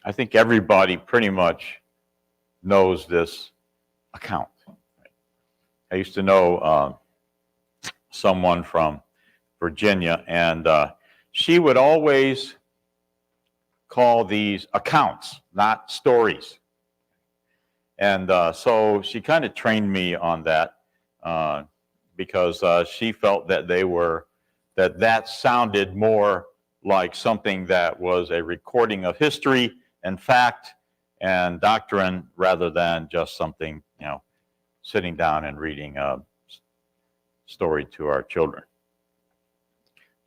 I think everybody pretty much knows this account. I used to know someone from Virginia, and she would always call these accounts, not stories. And so she kind of trained me on that because she felt that that sounded more like something that was a recording of history and fact and doctrine rather than just something, sitting down and reading a story to our children.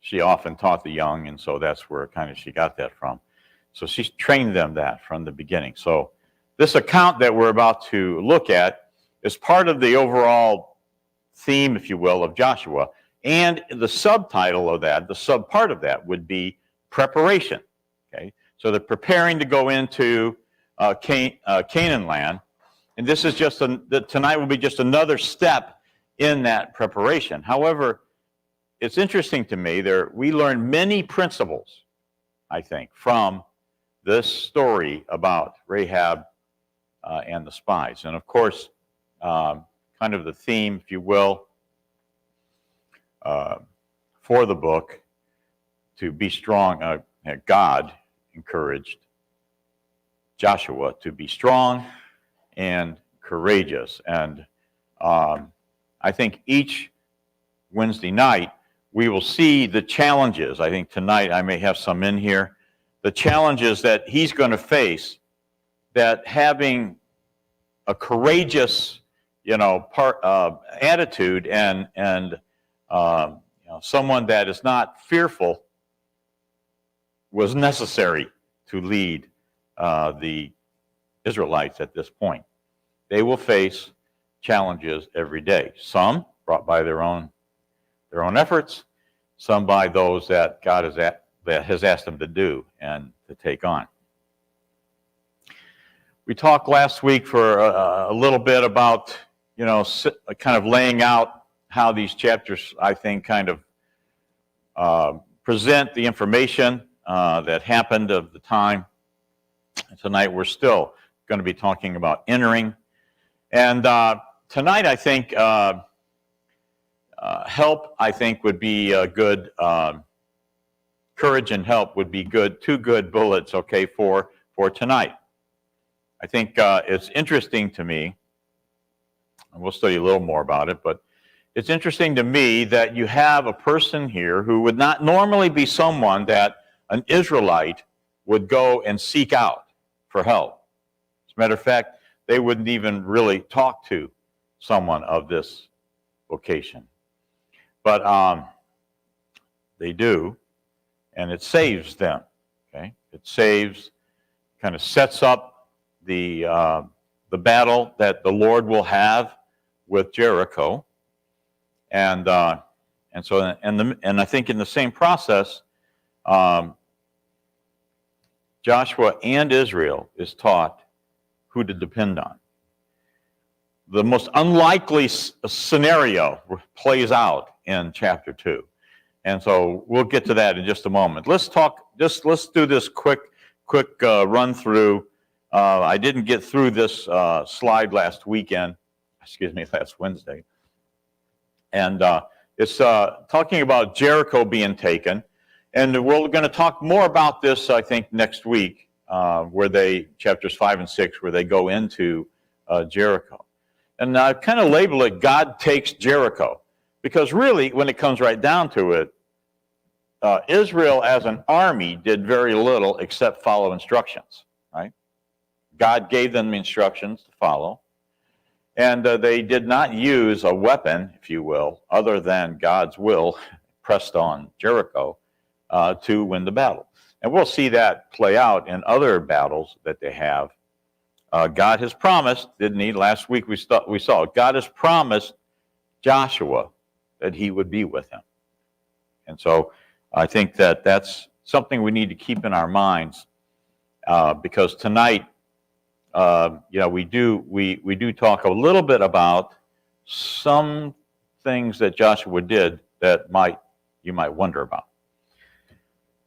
She often taught the young, and so that's where kind of she got that from. So she trained them that from the beginning. So this account that we're about to look at is part of the overall theme, if you will, of Joshua. And the subtitle of that, the subpart of that would be preparation. Okay, so they're preparing to go into Canaan land. And this is just, tonight will be just another step in that preparation. However, it's interesting to me, we learn many principles, I think, from this story about Rahab and the spies. And of course, kind of the theme, if you will, for the book, to be strong, God encouraged Joshua to be strong and courageous. And I think each Wednesday night, we will see the challenges. I think tonight I may have some in here. The challenges that he's going to face, that having a courageous, attitude and someone that is not fearful was necessary to lead the Israelites at this point. They will face challenges every day. Some brought by their own efforts, some by those that God has asked them to do and to take on. We talked last week for a little bit about, kind of laying out how these chapters, I think, kind of present the information that happened of the time. Tonight we're still going to be talking about entering. And tonight I think help, I think, would be a good, courage and help would be good, two good bullets, okay, for tonight. I think it's interesting to me, and we'll study a little more about it, but it's interesting to me that you have a person here who would not normally be someone that an Israelite would go and seek out for help. As a matter of fact, they wouldn't even really talk to someone of this vocation. But they do, and it saves them. Okay, it saves, kind of sets up the battle that the Lord will have with Jericho, and I think in the same process, Joshua and Israel is taught who to depend on. The most unlikely scenario plays out in chapter 2. And so we'll get to that in just a moment. Let's do this quick run through. I didn't get through this slide last Wednesday. And it's talking about Jericho being taken. And we're going to talk more about this, I think, next week, chapters 5 and 6, where they go into Jericho. And I kind of label it, God takes Jericho. Because really, when it comes right down to it, Israel as an army did very little except follow instructions, right? God gave them instructions to follow. And they did not use a weapon, if you will, other than God's will pressed on Jericho to win the battle. And we'll see that play out in other battles that they have. God has promised, didn't he? Last week we saw God has promised Joshua that he would be with him. And so I think that that's something we need to keep in our minds because tonight, we do talk a little bit about some things that Joshua did that you might wonder about.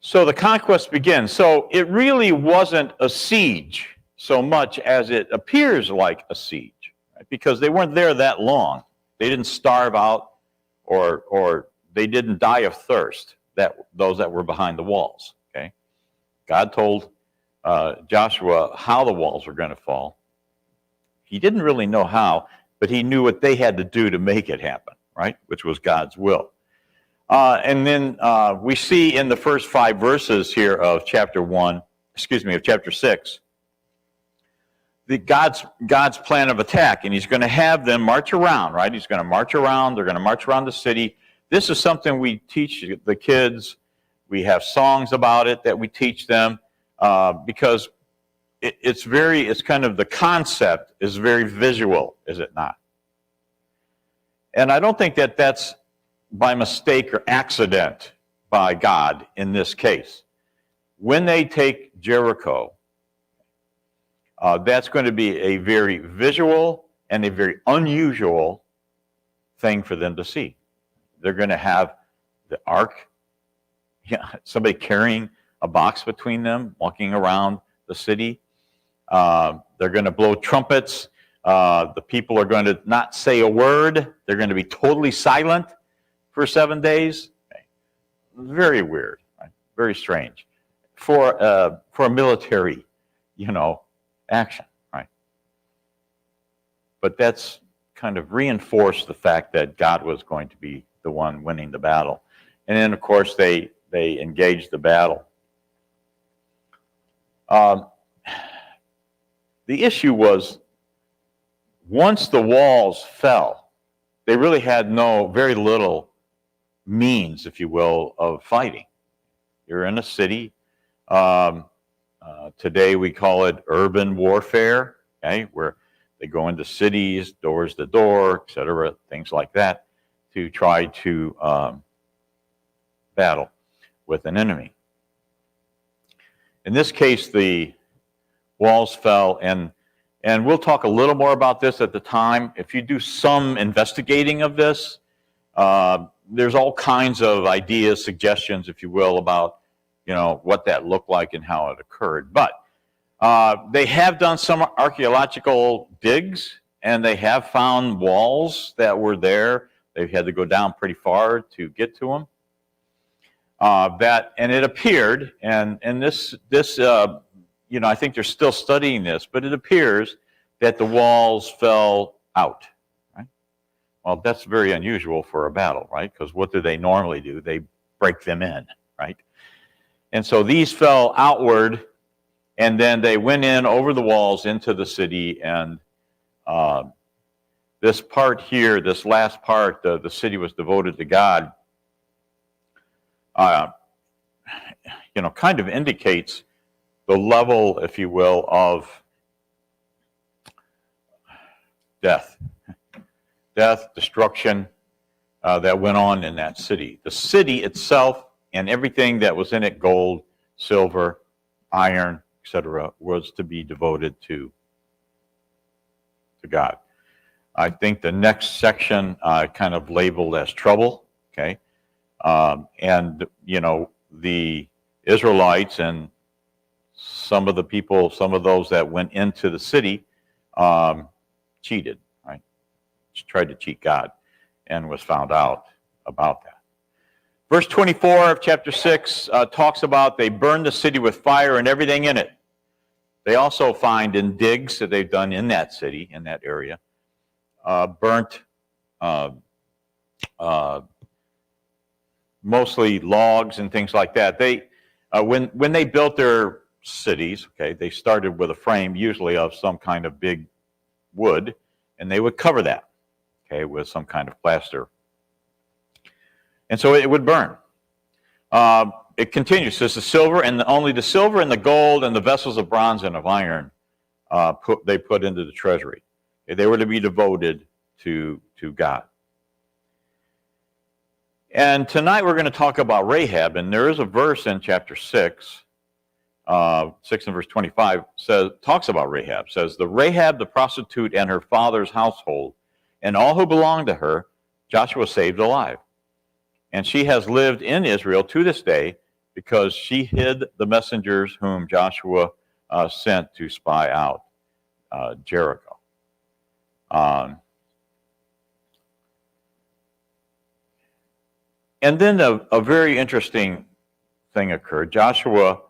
So the conquest begins. So it really wasn't a siege so much as it appears like a siege, right? Because they weren't there that long. They didn't starve out, or they didn't die of thirst, those that were behind the walls. Okay, God told Joshua how the walls were going to fall. He didn't really know how, but he knew what they had to do to make it happen, right? Which was God's will. And then we see in the first 5 verses here of chapter 6, God's plan of attack, and he's going to have them march around, right? He's going to march around. They're going to march around the city. This is something we teach the kids. We have songs about it that we teach them because it's kind of, the concept is very visual, is it not? And I don't think that that's by mistake or accident by God in this case. When they take Jericho, that's going to be a very visual and a very unusual thing for them to see. They're going to have the ark, somebody carrying a box between them, walking around the city. They're going to blow trumpets. The people are going to not say a word. They're going to be totally silent for 7 days. Very weird, right? Very strange for a military, action, right? But that's kind of reinforced the fact that God was going to be the one winning the battle. And then, of course, they engaged the battle. The issue was, once the walls fell, they really had very little means, if you will, of fighting. You're in a city. Today we call it urban warfare, okay, where they go into cities, doors to door, etc., things like that, to try to battle with an enemy. In this case, the walls fell, and we'll talk a little more about this at the time. If you do some investigating of this, there's all kinds of ideas, suggestions, if you will, about what that looked like and how it occurred. But they have done some archaeological digs, and they have found walls that were there. They had to go down pretty far to get to them. And it appeared, and this I think they're still studying this, but it appears that the walls fell out. Right? Well, that's very unusual for a battle, right? Because what do they normally do? They break them in, right? And so these fell outward, and then they went in over the walls into the city, and this part here, this last part, the city was devoted to God, kind of indicates the level, if you will, of death, destruction that went on in that city. The city itself and everything that was in it, gold, silver, iron, etc., was to be devoted to God. I think the next section kind of labeled as trouble, okay? And, the Israelites and some of the people, some of those that went into the city cheated, right? Tried to cheat God and was found out about that. Verse 24 of chapter 6 talks about they burned the city with fire and everything in it. They also find in digs that they've done in that city, in that area, burnt mostly logs and things like that. They when they built their cities, okay, they started with a frame usually of some kind of big wood, and they would cover that, okay, with some kind of plaster. And so it would burn. It continues. Says the silver, and only the silver and the gold and the vessels of bronze and of iron they put into the treasury. They were to be devoted to God. And tonight we're going to talk about Rahab, and there is a verse in chapter 6, 6 and verse 25, talks about Rahab. Says, the Rahab the prostitute and her father's household, and all who belonged to her, Joshua saved alive. And she has lived in Israel to this day, because she hid the messengers whom Joshua sent to spy out Jericho. And then a very interesting thing occurred. Joshua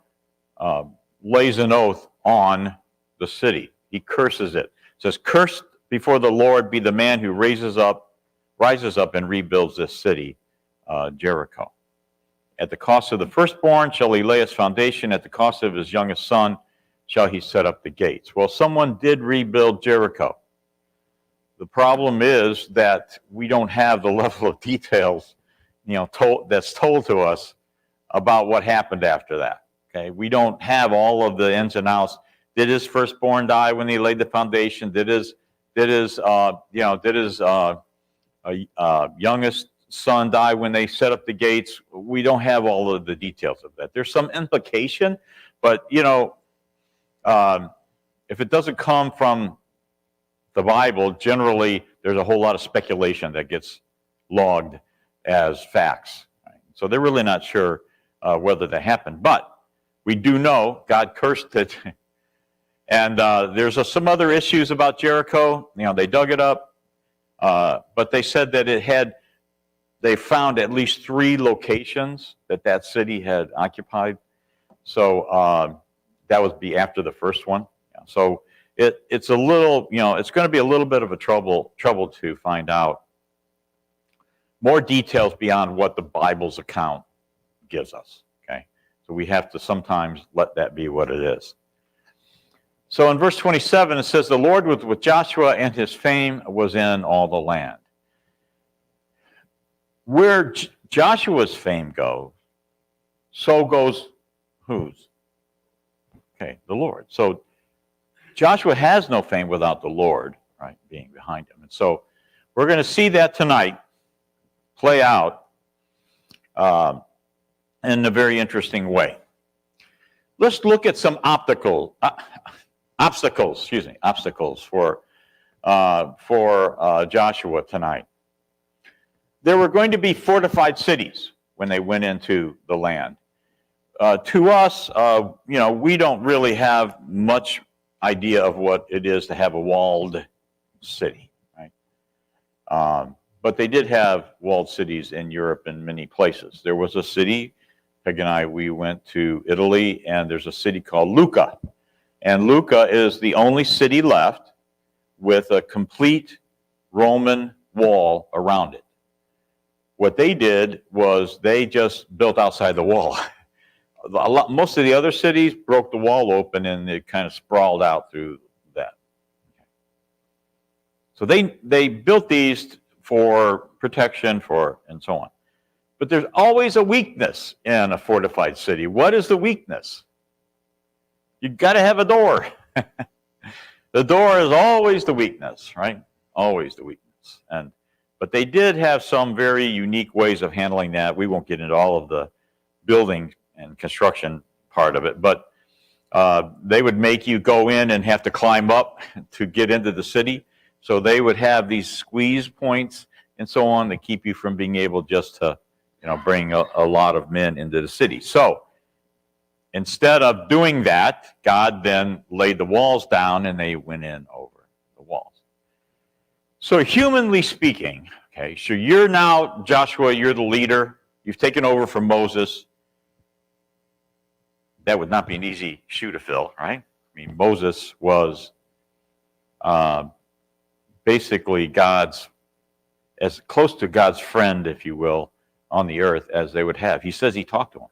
lays an oath on the city. He curses it. It says, "Cursed before the Lord be the man who rises up and rebuilds this city, Jericho. At the cost of the firstborn shall he lay its foundation. At the cost of his youngest son shall he set up the gates." Well, someone did rebuild Jericho. The problem is that we don't have the level of details, that's told to us about what happened after that. Okay, we don't have all of the ins and outs. Did his firstborn die when he laid the foundation? Did his youngest son die when they set up the gates? We don't have all of the details of that. There's some implication, but if it doesn't come from the Bible, generally there's a whole lot of speculation that gets logged as facts. Right? So they're really not sure whether that happened, but we do know God cursed it. And there's some other issues about Jericho. They dug it up, but they said that they found at least 3 locations that city had occupied. So that would be after the first one. So it's a little, it's going to be a little bit of a trouble to find out more details beyond what the Bible's account gives us. Okay, so we have to sometimes let that be what it is. So in verse 27, it says, "The Lord was with Joshua, and his fame was in all the land." Where Joshua's fame goes, so goes whose? Okay, the Lord. So Joshua has no fame without the Lord, right, being behind him. And so we're going to see that tonight play out in a very interesting way. Let's look at some obstacles for Joshua tonight. There were going to be fortified cities when they went into the land. To us, we don't really have much idea of what it is to have a walled city, right? But they did have walled cities in Europe in many places. There was a city, Peg and I, we went to Italy, and there's a city called Lucca. And Lucca is the only city left with a complete Roman wall around it. What they did was they just built outside the wall. Most of the other cities broke the wall open and it kind of sprawled out through that. So they built these for protection, and so on. But there's always a weakness in a fortified city. What is the weakness? You've got to have a door. The door is always the weakness, right? Always the weakness. But they did have some very unique ways of handling that. We won't get into all of the building and construction part of it, but they would make you go in and have to climb up to get into the city. So they would have these squeeze points and so on to keep you from being able just to, bring a lot of men into the city. So instead of doing that, God then laid the walls down and they went in over the walls. So humanly speaking, okay, so you're now, Joshua, you're the leader. You've taken over from Moses. That would not be an easy shoe to fill, right? I mean, Moses was basically as close to God's friend, if you will, on the earth as they would have. He says he talked to him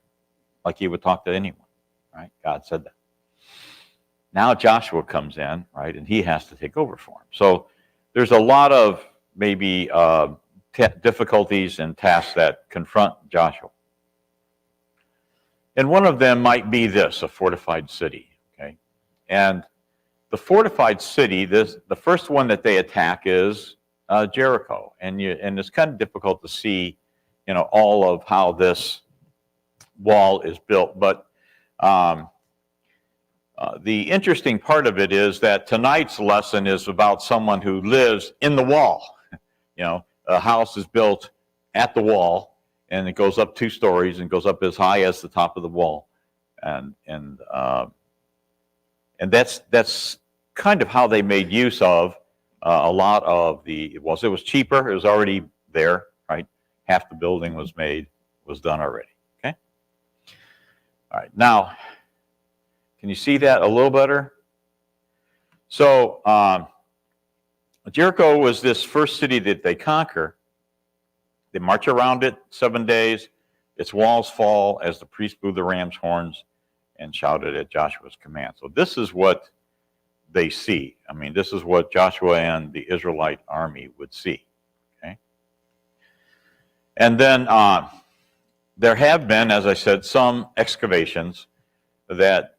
like he would talk to anyone, right? God said that. Now Joshua comes in, right, and he has to take over for him. So there's a lot of maybe difficulties and tasks that confront Joshua. And one of them might be this, a fortified city, okay? And the fortified city, the first one that they attack is Jericho. And it's kind of difficult to see, all of how this wall is built. But the interesting part of it is that tonight's lesson is about someone who lives in the wall. A house is built at the wall, and it goes up 2 stories and goes up as high as the top of the wall, and that's kind of how they made use of a lot of the walls. It was cheaper. It was already there, right? Half the building was done already. Okay. All right. Now, can you see that a little better? So Jericho was this first city that they conquer. They march around it 7 days. Its walls fall as the priests blew the ram's horns and shouted at Joshua's command. So this is what they see. I mean, this is what Joshua and the Israelite army would see. Okay. And then there have been, as I said, some excavations that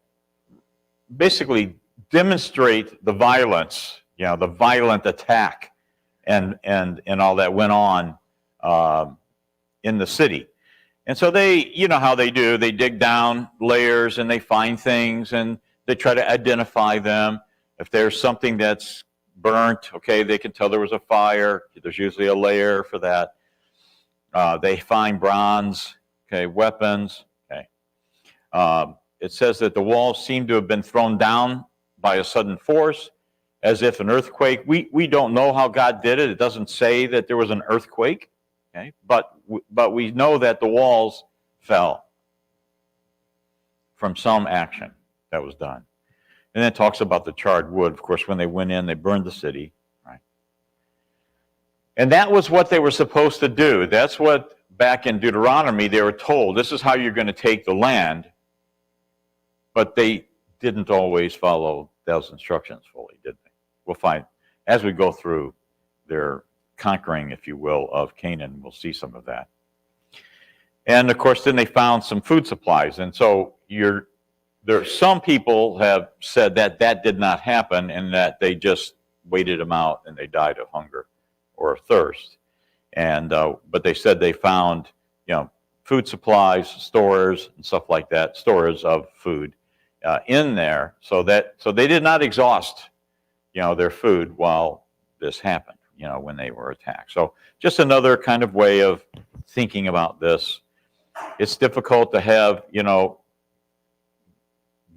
basically demonstrate the violence, the violent attack and all that went on in the city. And so they, you know how they do, they dig down layers and they find things and they try to identify them. If there's something that's burnt, okay, they can tell there was a fire. There's usually a layer for that. They find bronze, okay, weapons, okay. It says that the walls seem to have been thrown down by a sudden force, as if an earthquake. We don't know how God did it. It doesn't say that there was an earthquake, okay, but we know that the walls fell from some action that was done. And then it talks about the charred wood. Of course, when they went in, they burned the city, right? And that was what they were supposed to do. That's what, back in Deuteronomy, they were told, this is how you're going to take the land. But they didn't always follow those instructions fully, did they? We'll find, as we go through their conquering, if you will, of Canaan, we'll see some of that. And, of course, then they found some food supplies. And so some people have said that that did not happen and that they just waited them out and they died of hunger or thirst. And but they said they found, food supplies, stores, and stuff like that, stores of food in there, so they did not exhaust, their food while this happened, when they were attacked. So just another kind of way of thinking about this. It's difficult to have,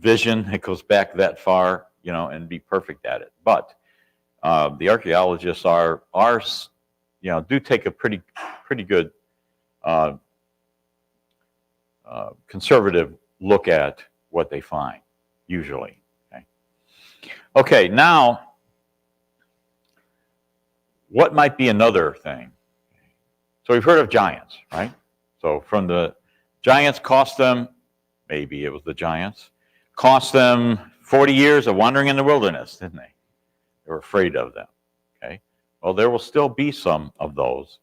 vision that goes back that far, and be perfect at it. But the archaeologists do take a pretty good conservative look at what they find, usually. Okay, now, what might be another thing? So we've heard of giants, right? So from the giants cost them, maybe it was the giants, cost them 40 years of wandering in the wilderness, didn't they? They were afraid of them, okay? Well, there will still be some of those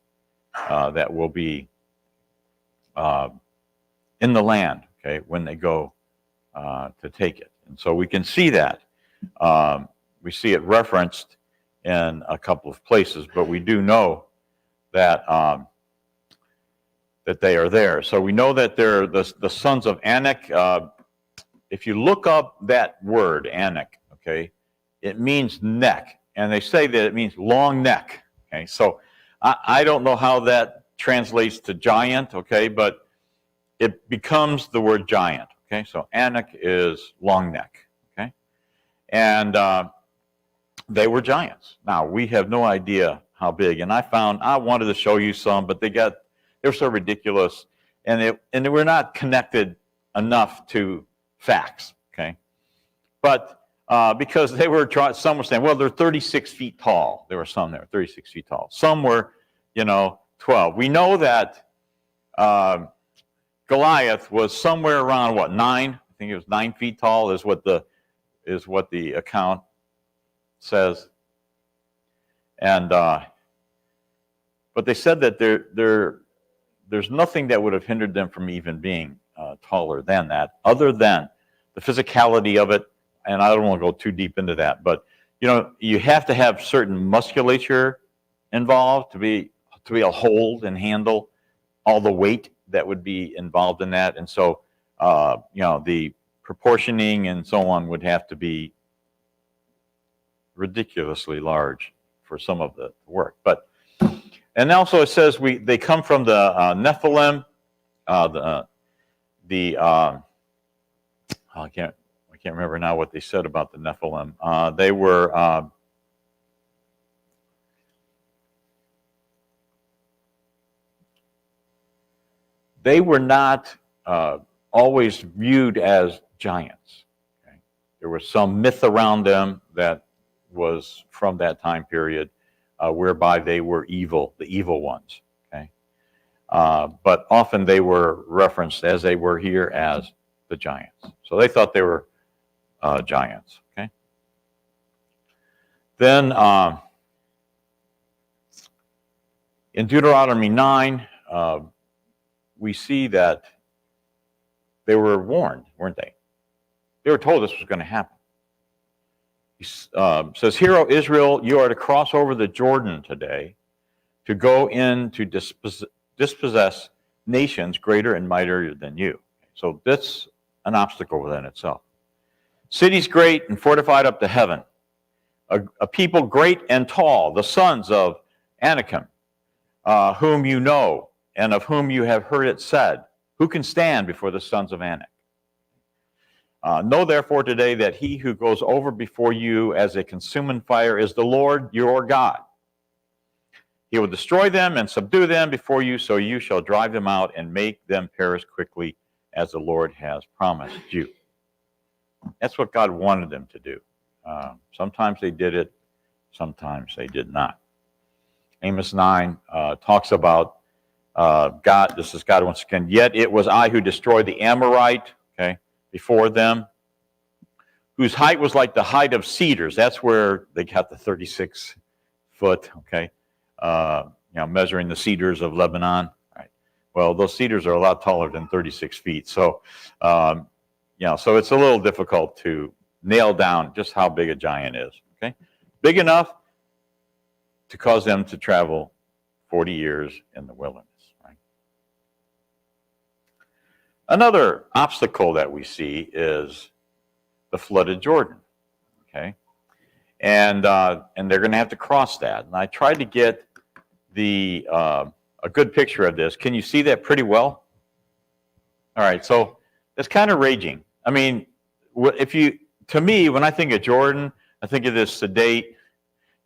that will be in the land, okay, when they go to take it. And so we can see that. We see it referenced in a couple of places, but we do know that that they are there. So we know that they're the sons of Anak. If you look up that word, Anak, okay, it means neck. And they say that it means long neck. Okay, so I don't know how that translates to giant, okay, but it becomes the word giant. Okay, so Anak is long neck. Okay, and they were giants. Now we have no idea how big. And I wanted to show you some, but they're so ridiculous, and they were not connected enough to facts. Okay, but because they were some were saying, well, they're 36 feet tall. There were some that were 36 feet tall. Some were, 12. We know that Goliath was somewhere around 9? I think it was 9 feet tall is what the account says. And but they said that there's nothing that would have hindered them from even being taller than that, other than the physicality of it. And I don't want to go too deep into that, but you have to have certain musculature involved to be able to hold and handle all the weight that would be involved in that. And so the proportioning and so on would have to be ridiculously large for some of the work. But And also it says they come from the Nephilim. I can't remember now what they said about the Nephilim. They were not always viewed as giants. Okay? There was some myth around them that was from that time period, whereby they were evil, the evil ones. Okay, but often they were referenced as they were here as the giants. So they thought they were giants. Okay. Then in Deuteronomy 9, we see that they were warned, weren't they? They were told this was going to happen. He says, "Hear, O Israel, you are to cross over the Jordan today to go in to dispossess nations greater and mightier than you." So that's an obstacle within itself. "Cities great and fortified up to heaven, a people great and tall, the sons of Anakim, whom you know, and of whom you have heard it said, who can stand before the sons of Anak? Know therefore today that he who goes over before you as a consuming fire is the Lord your God. He will destroy them and subdue them before you, so you shall drive them out and make them perish quickly, as the Lord has promised you." That's what God wanted them to do. Sometimes they did it, sometimes they did not. Amos 9 talks about God. This is God once again. "Yet it was I who destroyed the Amorite," okay, "before them, whose height was like the height of cedars." That's where they got the 36 foot, okay, measuring the cedars of Lebanon. Right. Well, those cedars are a lot taller than 36 feet. So, so it's a little difficult to nail down just how big a giant is. Okay, big enough to cause them to travel 40 years in the wilderness. Right. Another obstacle that we see is the flooded Jordan. Okay, and they're going to have to cross that. And I tried to get a good picture of this. Can you see that pretty well? All right, so it's kind of raging. I mean, to me, when I think of Jordan, I think of this sedate,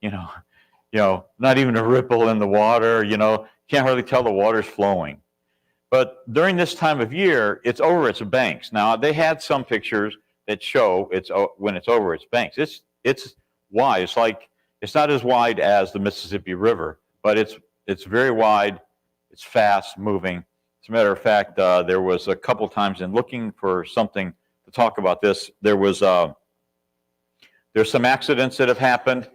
not even a ripple in the water. Can't hardly tell the water's flowing. But during this time of year, it's over its banks. Now they had some pictures that show when it's over its banks. It's wide. It's not as wide as the Mississippi River, but it's very wide. It's fast moving. As a matter of fact, there was a couple times in looking for something to talk about this. There's some accidents that have happened.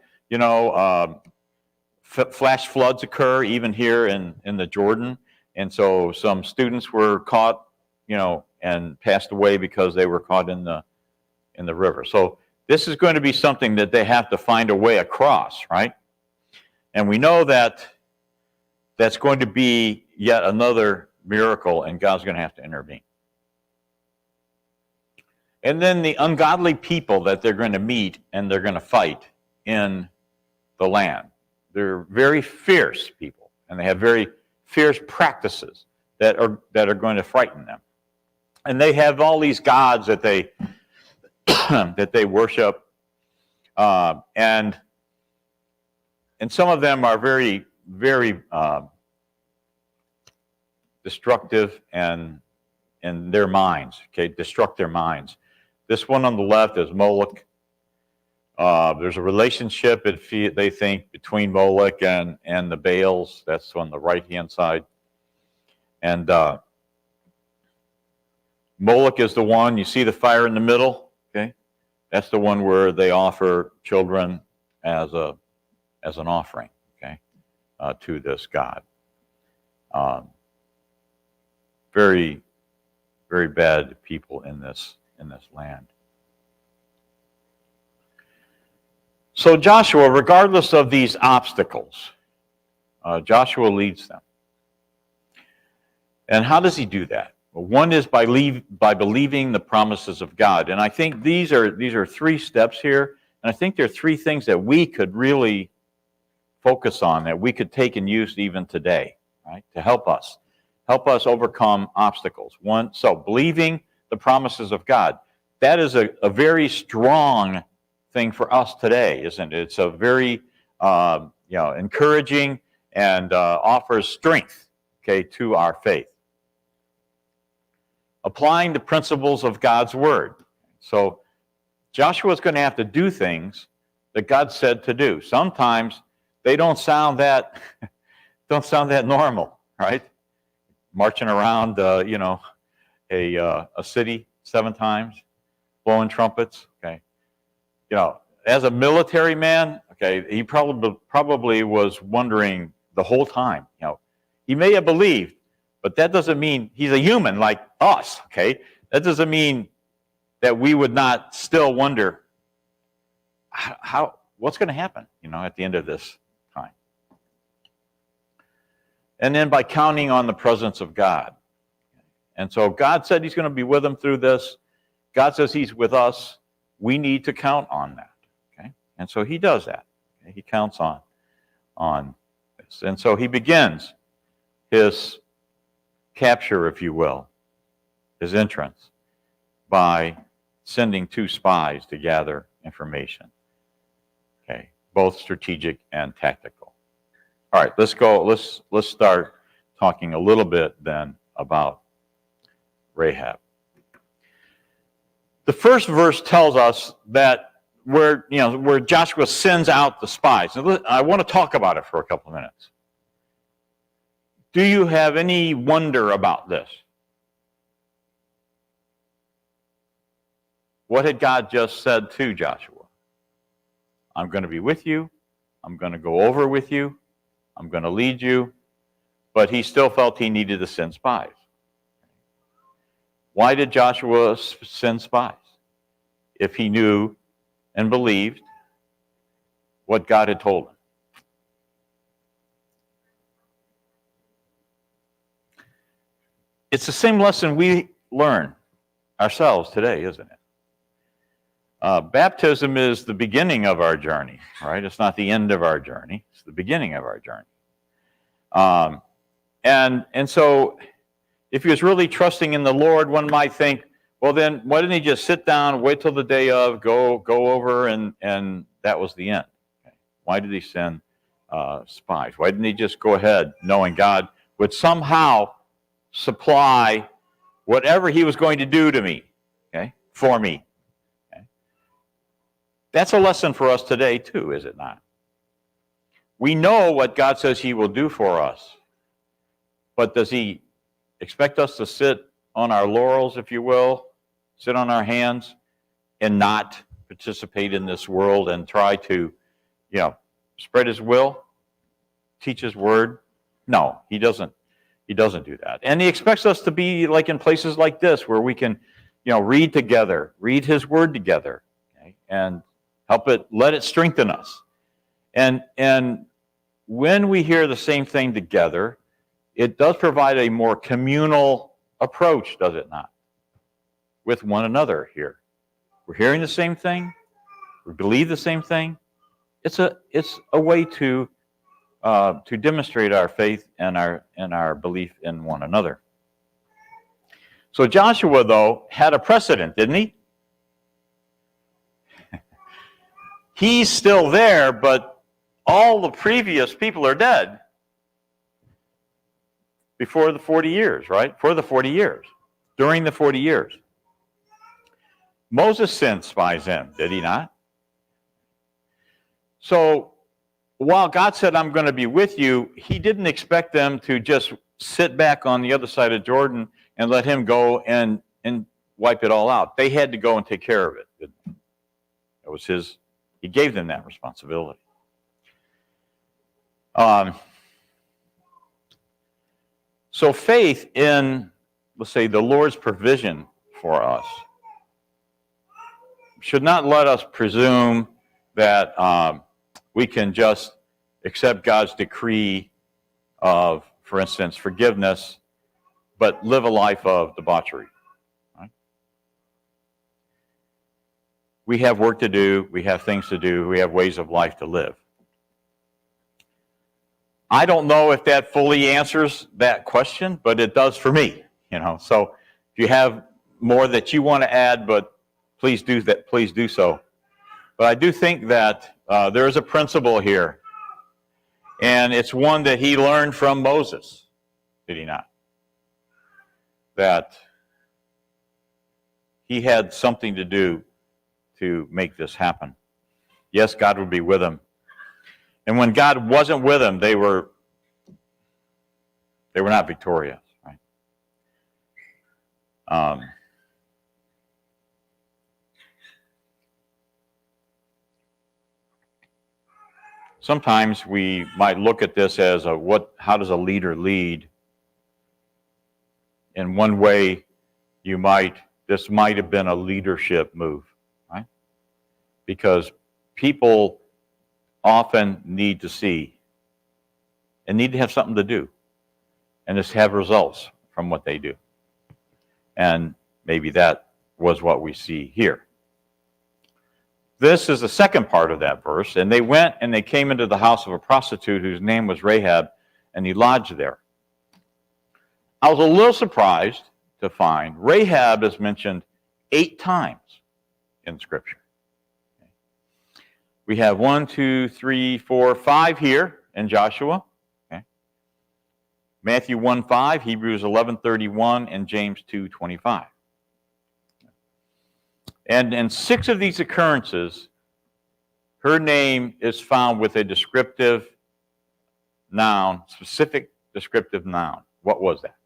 Flash floods occur even here in the Jordan, and so some students were caught, and passed away because they were caught in the river. So this is going to be something that they have to find a way across, right? And we know that that's going to be yet another miracle, and God's going to have to intervene. And then the ungodly people that they're going to meet and they're going to fight in the land. They're very fierce people, and they have very fierce practices that are going to frighten them. And they have all these gods that they that they worship, and some of them are very, very destructive and in their minds. Okay, destruct their minds. This one on the left is Moloch. There's a relationship, they think, between Moloch and the Baals. That's on the right-hand side. And Moloch is the one, you see the fire in the middle? Okay, that's the one where they offer children as an offering, okay, to this god. Very, very bad people in this land. So Joshua, regardless of these obstacles, Joshua leads them. And how does he do that? Well, one is by believing the promises of God. And I think these are 3 steps here. And I think there are 3 things that we could really focus on that we could take and use even today, right? To help us overcome obstacles. One, so believing the promises of God, that is a very strong thing for us today, isn't it? It's a very encouraging and offers strength, okay, to our faith. Applying the principles of God's word. So Joshua's going to have to do things that God said to do. Sometimes they don't sound that normal, right? Marching around, a city 7 times, blowing trumpets. Okay, as a military man, okay, he probably was wondering the whole time. He may have believed, but that doesn't mean he's a human like us. Okay, that doesn't mean that we would not still wonder what's going to happen, at the end of this time. And then by counting on the presence of God. And so God said he's going to be with them through this. God says he's with us. We need to count on that. Okay? And so he does that. Okay? He counts on this. And so he begins his capture, if you will, his entrance, by sending 2 spies to gather information. Okay, both strategic and tactical. All right, let's start talking a little bit then about Rahab. The first verse tells us that where Joshua sends out the spies. Now, I want to talk about it for a couple of minutes. Do you have any wonder about this? What had God just said to Joshua? I'm going to be with you. I'm going to go over with you. I'm going to lead you. But he still felt he needed to send spies. Why did Joshua send spies? If he knew and believed what God had told him. It's the same lesson we learn ourselves today, isn't it? Baptism is the beginning of our journey, right? It's not the end of our journey. It's the beginning of our journey. And so if he was really trusting in the Lord, one might think, well, then why didn't he just sit down, wait till the day of, go over, and that was the end? Okay. Why did he send spies? Why didn't he just go ahead knowing God would somehow supply whatever he was going to do to me, okay, for me? That's a lesson for us today, too, is it not? We know what God says he will do for us, but does he expect us to sit on our laurels, if you will, sit on our hands, and not participate in this world and try to, spread his will, teach his word? No, he doesn't. He doesn't do that. And he expects us to be like in places like this where we can, read together, read his word together, okay, and let it strengthen us. And when we hear the same thing together, it does provide a more communal approach, does it not? With one another here. We're hearing the same thing. We believe the same thing. It's a way to demonstrate our faith and our belief in one another. So Joshua, though, had a precedent, didn't he? He's still there, but all the previous people are dead before the 40 years, right? For the 40 years, during the 40 years. Moses sent spies in, did he not? So while God said, I'm going to be with you, he didn't expect them to just sit back on the other side of Jordan and let him go and wipe it all out. They had to go and take care of it. It was he gave them that responsibility. So faith in, let's say, the Lord's provision for us should not let us presume that we can just accept God's decree of, for instance, forgiveness, but live a life of debauchery. Right? We have work to do, we have things to do, we have ways of life to live. I don't know if that fully answers that question, but it does for me. So if you have more that you want to add, but please do that. Please do so. But I do think that there is a principle here, and it's one that he learned from Moses, did he not? That he had something to do to make this happen. Yes, God would be with him. And when God wasn't with him, they were not victorious, right? Sometimes we might look at this as how does a leader lead? In one way, this might have been a leadership move, right? Because people often need to see and need to have something to do and just have results from what they do. And maybe that was what we see here. This is the second part of that verse. And they went and they came into the house of a prostitute whose name was Rahab, and he lodged there. I was a little surprised to find Rahab is mentioned 8 times in Scripture. We have 1, 2, 3, 4, 5 here in Joshua. Okay. Matthew 1:5, Hebrews 11:31, and James 2:25. And in 6 of these occurrences, her name is found with a descriptive noun, specific descriptive noun. What was that?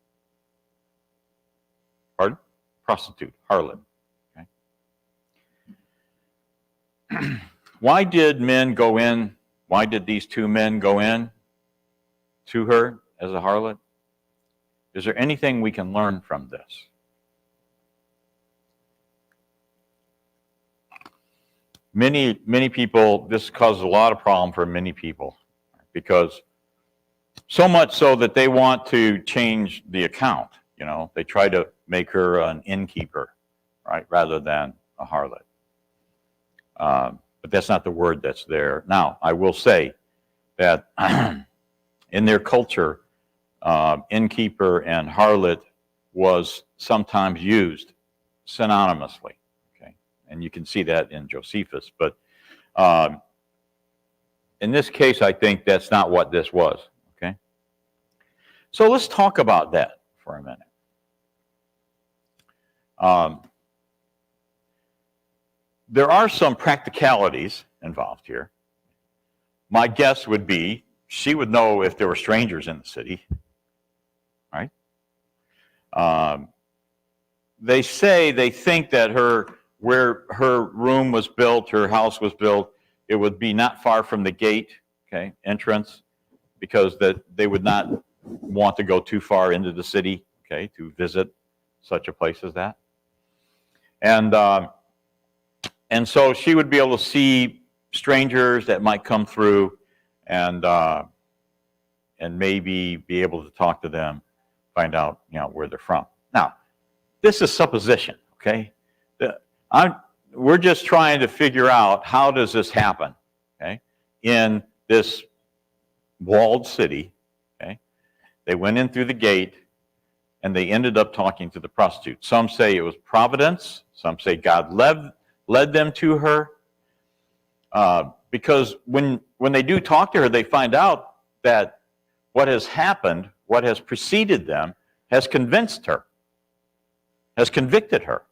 Pardon? Prostitute, harlot. Okay. Why did men go in? Why did these 2 men go in to her as a harlot? Is there anything we can learn from this? Many people, this causes a lot of problem for many people, because so much so that they want to change the account. They try to make her an innkeeper, right, rather than a harlot. But that's not the word that's there. Now, I will say that in their culture, innkeeper and harlot was sometimes used synonymously. Okay, and you can see that in Josephus. But in this case, I think that's not what this was. Okay, so let's talk about that for a minute. There are some practicalities involved here. My guess would be she would know if there were strangers in the city, right? They think that where her room was built, her house was built, it would be not far from the gate, okay, entrance, because they would not want to go too far into the city, okay, to visit such a place as that. And so she would be able to see strangers that might come through, and maybe be able to talk to them, find out where they're from. Now, this is supposition, okay? We're just trying to figure out how does this happen, okay? In this walled city, okay? They went in through the gate, and they ended up talking to the prostitute. Some say it was providence. Some say God led them to her, because when they do talk to her, they find out that what has happened, what has preceded them, has convinced her, has convicted her,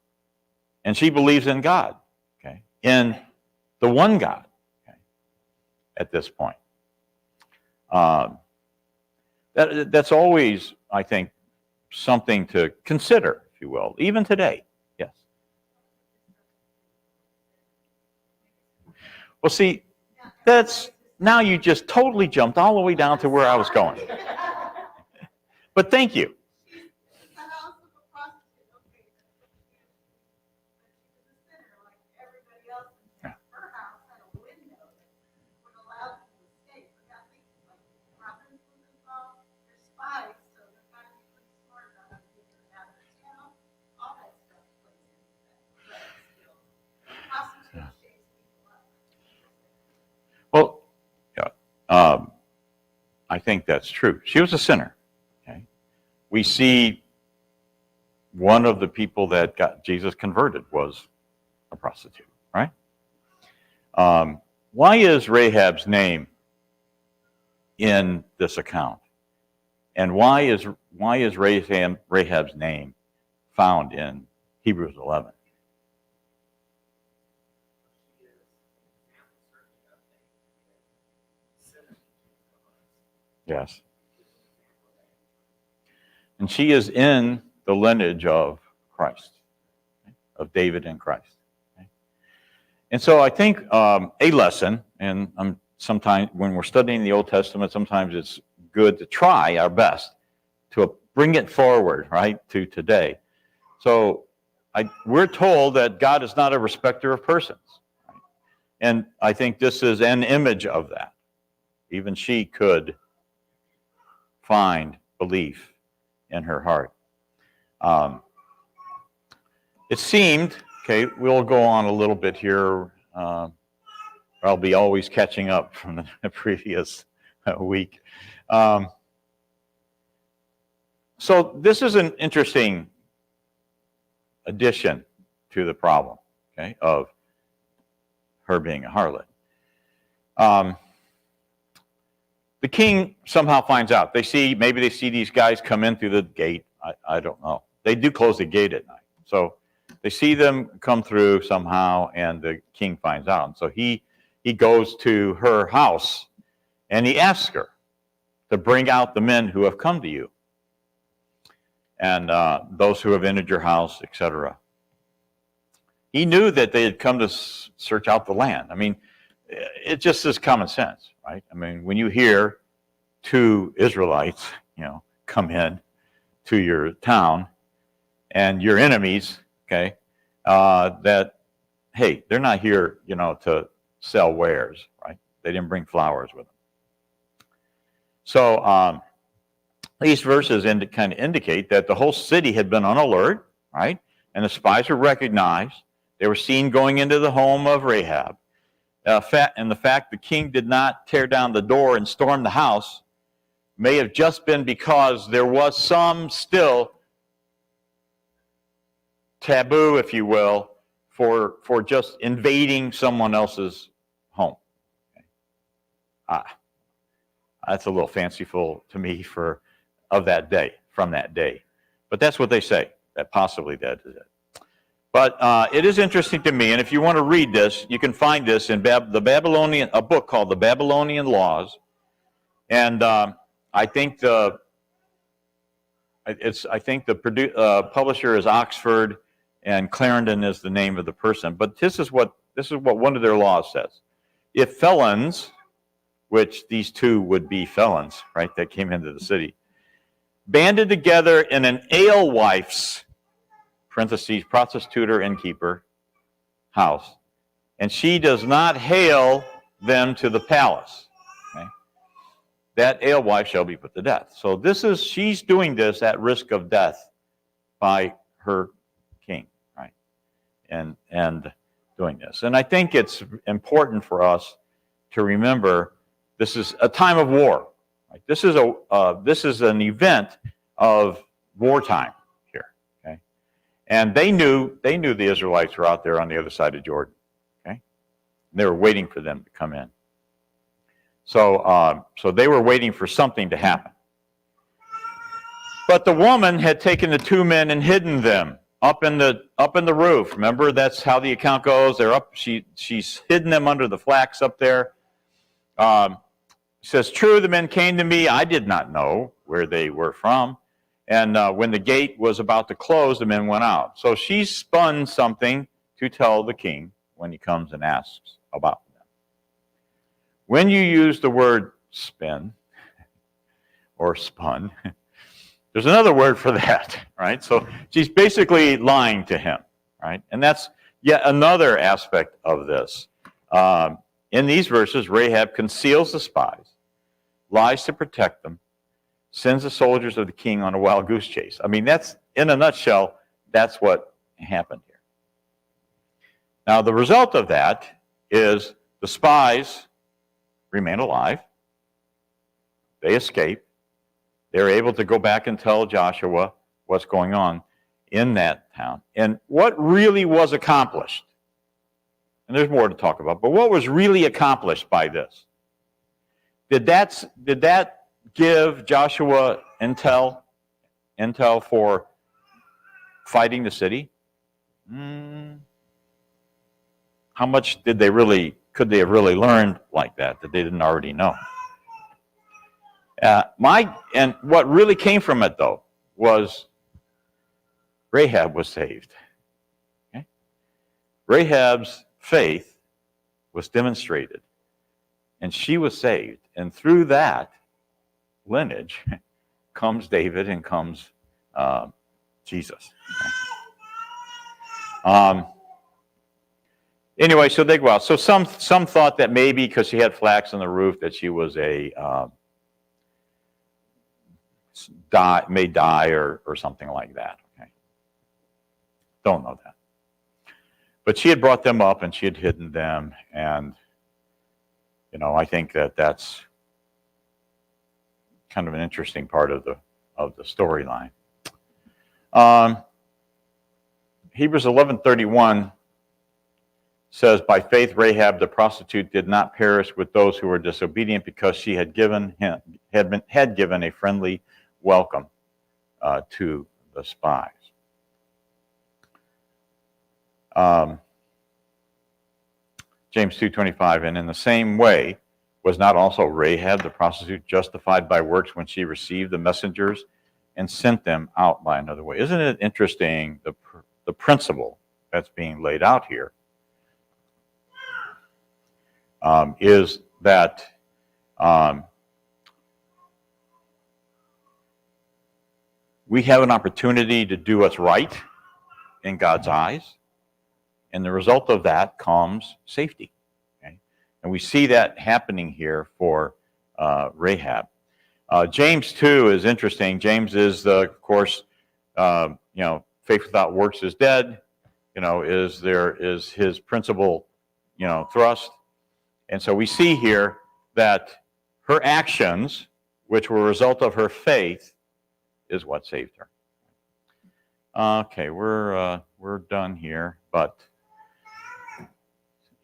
and she believes in God, okay, in the one God, okay, at this point. That's always, I think, something to consider, if you will, even today. Yes. Well, see, now you just totally jumped all the way down to where I was going. But thank you. Well, yeah, I think that's true. She was a sinner. Okay? We see one of the people that got Jesus converted was a prostitute, right? Why is Rahab's name in this account? And why is Rahab's name found in Hebrews 11? Yes. And she is in the lineage of Christ, of David and Christ. And so I think a lesson, and sometimes when we're studying the Old Testament, sometimes it's good to try our best to bring it forward, right, to today. So we're told that God is not a respecter of persons. Right? And I think this is an image of that. Even she could find belief in her heart. It seemed, okay, we'll go on a little bit here. I'll be always catching up from the previous week. So this is an interesting addition to the problem, okay, of her being a harlot. The king somehow finds out. Maybe they see these guys come in through the gate. I don't know. They do close the gate at night. So they see them come through somehow, and the king finds out. And so he goes to her house, and he asks her to bring out the men who have come to you, and those who have entered your house, etc. He knew that they had come to search out the land. I mean, it just is common sense, right? I mean, when you hear two Israelites, come in to your town, and your enemies, okay, that, hey, they're not here, to sell wares, right? They didn't bring flowers with them. So these verses kind of indicate that the whole city had been on alert, right? And the spies were recognized. They were seen going into the home of Rahab. And the fact the king did not tear down the door and storm the house may have just been because there was some still taboo, if you will, for just invading someone else's home. Okay. That's a little fanciful to me from that day. But that's what they say, that possibly that is it. But it is interesting to me, and if you want to read this, you can find this in a book called The Babylonian Laws, and I think the publisher is Oxford, and Clarendon is the name of the person. But this is what one of their laws says: if felons, which these two would be felons, right, that came into the city, banded together in an alewife's (parentheses, prostitute or innkeeper) house, and she does not hail them to the palace, okay, that alewife shall be put to death. So she's doing this at risk of death by her king, right? And doing this. And I think it's important for us to remember this is a time of war. Right? This is an event of wartime. And they knew the Israelites were out there on the other side of Jordan. Okay, they were waiting for them to come in. So they were waiting for something to happen. But the woman had taken the two men and hidden them up in the roof. Remember, that's how the account goes. They're up. She's hidden them under the flax up there. Says, "True, the men came to me. I did not know where they were from. And when the gate was about to close, the men went out." So she spun something to tell the king when he comes and asks about them. When you use the word spin or spun, there's another word for that, right? So she's basically lying to him, right? And that's yet another aspect of this. In these verses, Rahab conceals the spies, lies to protect them, sends the soldiers of the king on a wild goose chase. I mean, that's, in a nutshell, that's what happened here. Now, the result of that is the spies remain alive. They escape. They're able to go back and tell Joshua what's going on in that town. And what really was accomplished, and there's more to talk about, but what was really accomplished by this? Did that give Joshua intel for fighting the city? How much could they have really learned like that they didn't already know? And what really came from it, though, was Rahab was saved. Okay? Rahab's faith was demonstrated, and she was saved. And through that lineage comes David and comes Jesus. Anyway, so they go out. So some thought that maybe because she had flax on the roof that she was may die or something like that. Okay, don't know that. But she had brought them up and she had hidden them, and I think that's kind of an interesting part of the storyline. Hebrews 11:31 says, "By faith Rahab the prostitute did not perish with those who were disobedient, because she had given a friendly welcome to the spies." James 2:25, "And in the same way was not also Rahab the prostitute justified by works when she received the messengers and sent them out by another way?" Isn't it interesting, the principle that's being laid out here? Is that we have an opportunity to do what's right in God's eyes, and the result of that comes safety. Okay? And we see that happening here for Rahab. James 2 is interesting. James is, of course, faith without works is dead. Is his principal, thrust. And so we see here that her actions, which were a result of her faith, is what saved her. Okay, we're done here. But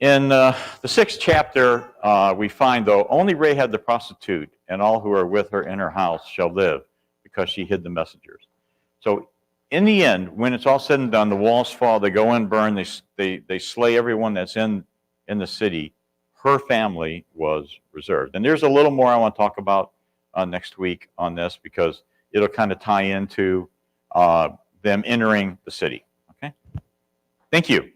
in the 6th chapter, we find, though, only Rahab the prostitute and all who are with her in her house shall live, because she hid the messengers. So in the end, when it's all said and done, the walls fall, they go in, burn, they slay everyone that's in the city. Her family was reserved. And there's a little more I want to talk about next week on this, because it'll kind of tie into them entering the city. Okay? Thank you.